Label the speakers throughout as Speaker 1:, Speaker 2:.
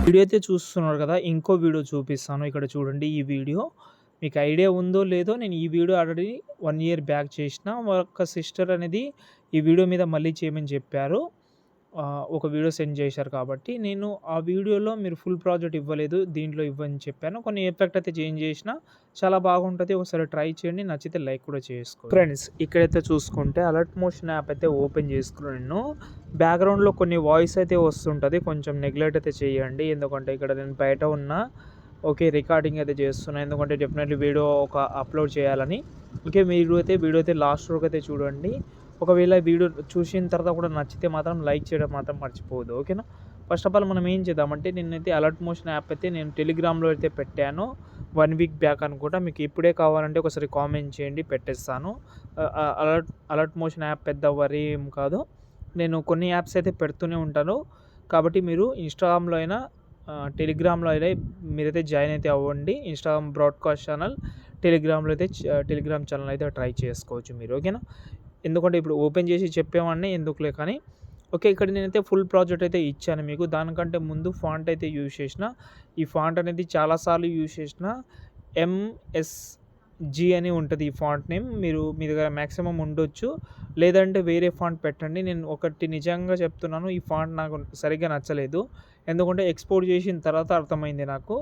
Speaker 1: Video అయితే చూస్తున్నారు కదా, ఇంకో వీడియో చూపిస్తాను. ఇక్కడ చూడండి, ఈ వీడియో మీకు ఐడియా ఉందో లేదో, నేను ఈ వీడియో ఆల్రెడీ 1 ఇయర్ బ్యాక్ చేసిన. ఒక సిస్టర్ అనేది ఈ వీడియో మీద మళ్ళీ చేయమని చెప్పారు. ఒక వీడియో సెండ్ చేశారు కాబట్టి, నేను ఆ వీడియోలో మీరు ఫుల్ ప్రాజెక్ట్ ఇవ్వలేదు, దీంట్లో ఇవ్వని చెప్పాను. కొన్ని ఎఫెక్ట్ అయితే చేంజ్ చేసిన, చాలా బాగుంటుంది. ఒకసారి ట్రై చేయండి, నచ్చితే లైక్ కూడా చేసుకోండి. ఫ్రెండ్స్, ఇక్కడైతే చూసుకుంటే అలర్ట్ మోషన్ యాప్ అయితే ఓపెన్ చేసుకున్నాను. నేను బ్యాక్గ్రౌండ్లో కొన్ని వాయిస్ అయితే వస్తుంటుంది, కొంచెం నెగ్లెక్ట్ అయితే చేయండి. ఎందుకంటే ఇక్కడ నేను బయట ఉన్నా, ఓకే, రికార్డింగ్ అయితే చేస్తున్నా, ఎందుకంటే డెఫినెట్లీ వీడియో అప్లోడ్ చేయాలని. ఓకే, మీరు అయితే వీడియో అయితే లాస్ట్ వరకు అయితే చూడండి. ఒకవేళ వీడియో చూసిన తర్వాత కూడా నచ్చితే మాత్రం లైక్ చేయడం మాత్రం మర్చిపోవద్దు, ఓకేనా. ఫస్ట్ ఆఫ్ ఆల్ మనం ఏం చేద్దామంటే, నేనైతే అలర్ట్ మోషన్ యాప్ అయితే నేను టెలిగ్రామ్లో అయితే పెట్టాను 1 వీక్ బ్యాక్ అనుకుంటా. మీకు ఇప్పుడే కావాలంటే ఒకసారి కామెంట్ చేయండి, పెట్టేస్తాను. అలర్ట్ మోషన్ యాప్ పెద్ద వరీ ఏం కాదు, నేను కొన్ని యాప్స్ అయితే పెడుతూనే ఉంటాను. కాబట్టి మీరు ఇన్స్టాగ్రామ్లో అయినా టెలిగ్రామ్లో అయితే మీరైతే జాయిన్ అయితే అవ్వండి. ఇన్స్టాగ్రామ్ బ్రాడ్కాస్ట్ ఛానల్, టెలిగ్రామ్లో అయితే టెలిగ్రామ్ ఛానల్ అయితే ట్రై చేసుకోవచ్చు మీరు, ఓకేనా. ఎందుకంటే ఇప్పుడు ఓపెన్ చేసి చెప్పేవాడిని ఎందుకులే కానీ. ఓకే, ఇక్కడ నేనైతే ఫుల్ ప్రాజెక్ట్ అయితే ఇచ్చాను మీకు. దానికంటే ముందు ఫాంట్ అయితే యూజ్ చేసిన. ఈ ఫాంట్ అనేది చాలాసార్లు యూజ్ చేసిన. MSG అని ఉంటుంది ఈ ఫాంట్ నేమ్. మీ దగ్గర మ్యాక్సిమం ఉండొచ్చు, లేదంటే వేరే ఫాంట్ పెట్టండి. నేను ఒకటి నిజంగా చెప్తున్నాను, ఈ ఫాంట్ నాకు సరిగ్గా నచ్చలేదు. ఎందుకంటే ఎక్స్పోర్ట్ చేసిన తర్వాత అర్థమైంది నాకు.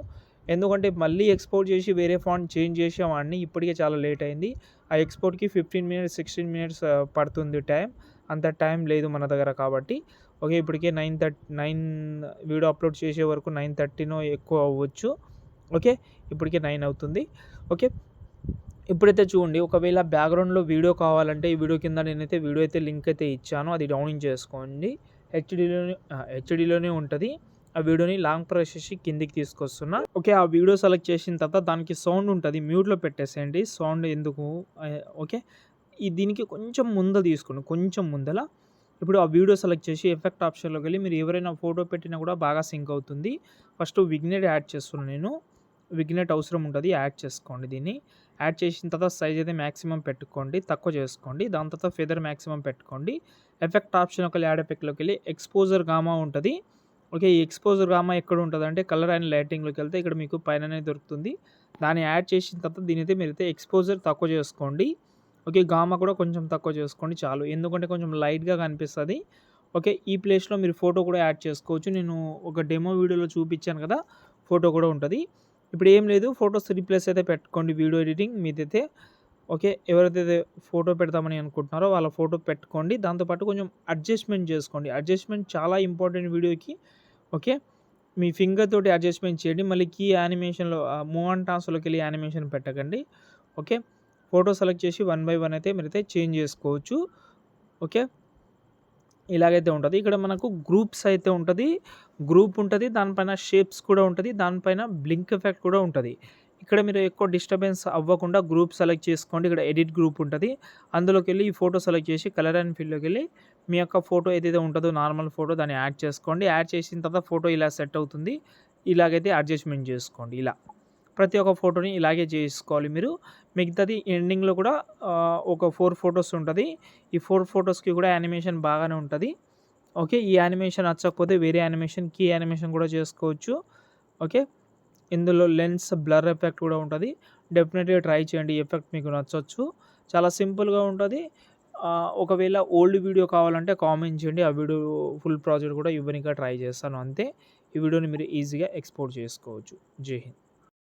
Speaker 1: ఎందుకంటే మళ్ళీ ఎక్స్పోర్ట్ చేసి వేరే ఫాంట్ చేంజ్ చేసేవాడిని, ఇప్పటికే చాలా లేట్ అయింది. ఆ ఎక్స్పోర్ట్కి 15 మినిట్స్ 16 మినిట్స్ పడుతుంది టైం. అంత టైం లేదు మన దగ్గర కాబట్టి. ఓకే, ఇప్పటికే 9 వీడియో అప్లోడ్ చేసే వరకు 9:30 ఎక్కువ అవ్వచ్చు. ఓకే, ఇప్పటికే 9 అవుతుంది. ఓకే, ఇప్పుడైతే చూడండి, ఒకవేళ బ్యాక్గ్రౌండ్లో వీడియో కావాలంటే ఈ వీడియో కింద నేనైతే వీడియో అయితే లింక్ అయితే ఇచ్చాను, అది డౌన్లోడ్ చేసుకోండి. హెచ్డీలోనే ఉంటుంది. ఆ వీడియోని లాంగ్ ప్రెస్ చేసి కిందికి తీసుకొస్తున్నా. ఓకే, ఆ వీడియో సెలెక్ట్ చేసిన తర్వాత దానికి సౌండ్ ఉంటుంది, మ్యూట్లో పెట్టేసేయండి. సౌండ్ ఎందుకు, ఓకే. దీనికి కొంచెం ముందర తీసుకోండి, కొంచెం ముందర. ఇప్పుడు ఆ వీడియో సెలెక్ట్ చేసి ఎఫెక్ట్ ఆప్షన్లోకి వెళ్ళి మీరు ఎవరైనా ఫోటో పెట్టినా కూడా బాగా సింక్ అవుతుంది. ఫస్ట్ విగ్నెట్ యాడ్ చేస్తున్నాను నేను. విగ్నెట్ అవసరం ఉంటుంది, యాడ్ చేసుకోండి. దీన్ని యాడ్ చేసిన తర్వాత సైజ్ అయితే మ్యాక్సిమం పెట్టుకోండి, తక్కువ చేసుకోండి. దాని తర్వాత ఫెదర్ మ్యాక్సిమం పెట్టుకోండి. ఎఫెక్ట్ ఆప్షన్లోకి వెళ్ళి, యాడ్ ఎఫెక్ట్లోకి వెళ్ళి ఎక్స్పోజర్ గామా ఉంటుంది. ఓకే, ఈ ఎక్స్పోజర్ గామా ఎక్కడ ఉంటుంది అంటే కలర్ అండ్ లైటింగ్లోకి వెళ్తే ఇక్కడ మీకు పైననే దొరుకుతుంది. దాన్ని యాడ్ చేసిన తర్వాత దీనైతే మీరైతే ఎక్స్పోజర్ తక్కువ చేసుకోండి. ఓకే, గామా కూడా కొంచెం తక్కువ చేసుకోండి చాలు, ఎందుకంటే కొంచెం లైట్గా కనిపిస్తుంది. ఓకే, ఈ ప్లేస్లో మీరు ఫోటో కూడా యాడ్ చేసుకోవచ్చు. నేను ఒక డెమో వీడియోలో చూపించాను కదా, ఫోటో కూడా ఉంటుంది. ఇప్పుడు ఏం లేదు, ఫోటోస్ రీప్లేస్ అయితే పెట్టుకోండి, వీడియో ఎడిటింగ్ మీదైతే. ఓకే, ఎవరైతే ఫోటో పెడతామని అనుకుంటున్నారో వాళ్ళ ఫోటో పెట్టుకోండి. దాంతోపాటు కొంచెం అడ్జస్ట్మెంట్ చేసుకోండి. అడ్జస్ట్మెంట్ చాలా ఇంపార్టెంట్ వీడియోకి. ఓకే, మీ ఫింగర్ తోటి అడ్జస్ట్మెంట్ చేయండి. మళ్ళీ కీ యానిమేషన్లో మూవ్ అండ్ టాస్క్లోకి వెళ్ళి యానిమేషన్ పెట్టకండి. ఓకే, ఫోటో సెలెక్ట్ చేసి 1 బై 1 అయితే మీరైతే చేంజ్ చేసుకోవచ్చు. ఓకే, ఇలాగైతే ఉంటుంది. ఇక్కడ మనకు గ్రూప్స్ అయితే ఉంటుంది, గ్రూప్ ఉంటుంది, దానిపైన షేప్స్ కూడా ఉంటుంది, దానిపైన బ్లింక్ ఎఫెక్ట్ కూడా ఉంటుంది. ఇక్కడ మీరు ఎక్కువ డిస్టర్బెన్స్ అవ్వకుండా గ్రూప్ సెలెక్ట్ చేసుకోండి. ఇక్కడ ఎడిట్ గ్రూప్ ఉంటుంది, అందులోకి వెళ్ళి ఈ ఫోటో సెలెక్ట్ చేసి కలర్ అండ్ ఫీల్డ్లోకి వెళ్ళి మీ యొక్క ఫోటో ఏదైతే ఉంటుందో నార్మల్ ఫోటో దాన్ని యాడ్ చేసుకోండి. యాడ్ చేసిన తర్వాత ఫోటో ఇలా సెట్ అవుతుంది. ఇలాగైతే అడ్జస్ట్మెంట్ చేసుకోండి. ఇలా ప్రతి ఒక్క ఫోటోని ఇలాగే చేసుకోవాలి మీరు. మిగతాది ఎండింగ్లో కూడా ఒక 4 ఫొటోస్ ఉంటుంది. ఈ 4 ఫొటోస్కి కూడా యానిమేషన్ బాగానే ఉంటుంది. ఓకే, ఈ యానిమేషన్ నచ్చకపోతే వేరే యానిమేషన్, కీ యానిమేషన్ కూడా చేసుకోవచ్చు. ఓకే, ఇందులో లెన్స్ బ్లర్ ఎఫెక్ట్ కూడా ఉంటుంది. డెఫినెట్గా ట్రై చేయండి, ఎఫెక్ట్ మీకు నచ్చవచ్చు. చాలా సింపుల్గా ఉంటుంది. ఒకవేళ ఓల్డ్ వీడియో కావాలంటే కామెంట్ చేయండి, ఆ వీడియో ఫుల్ ప్రాజెక్ట్ కూడా ఇవ్వడానికి ట్రై చేస్తాను. అంతే, ఈ వీడియోని మీరు ఈజీగా ఎక్స్పోర్ట్ చేసుకోవచ్చు. జై హింద్.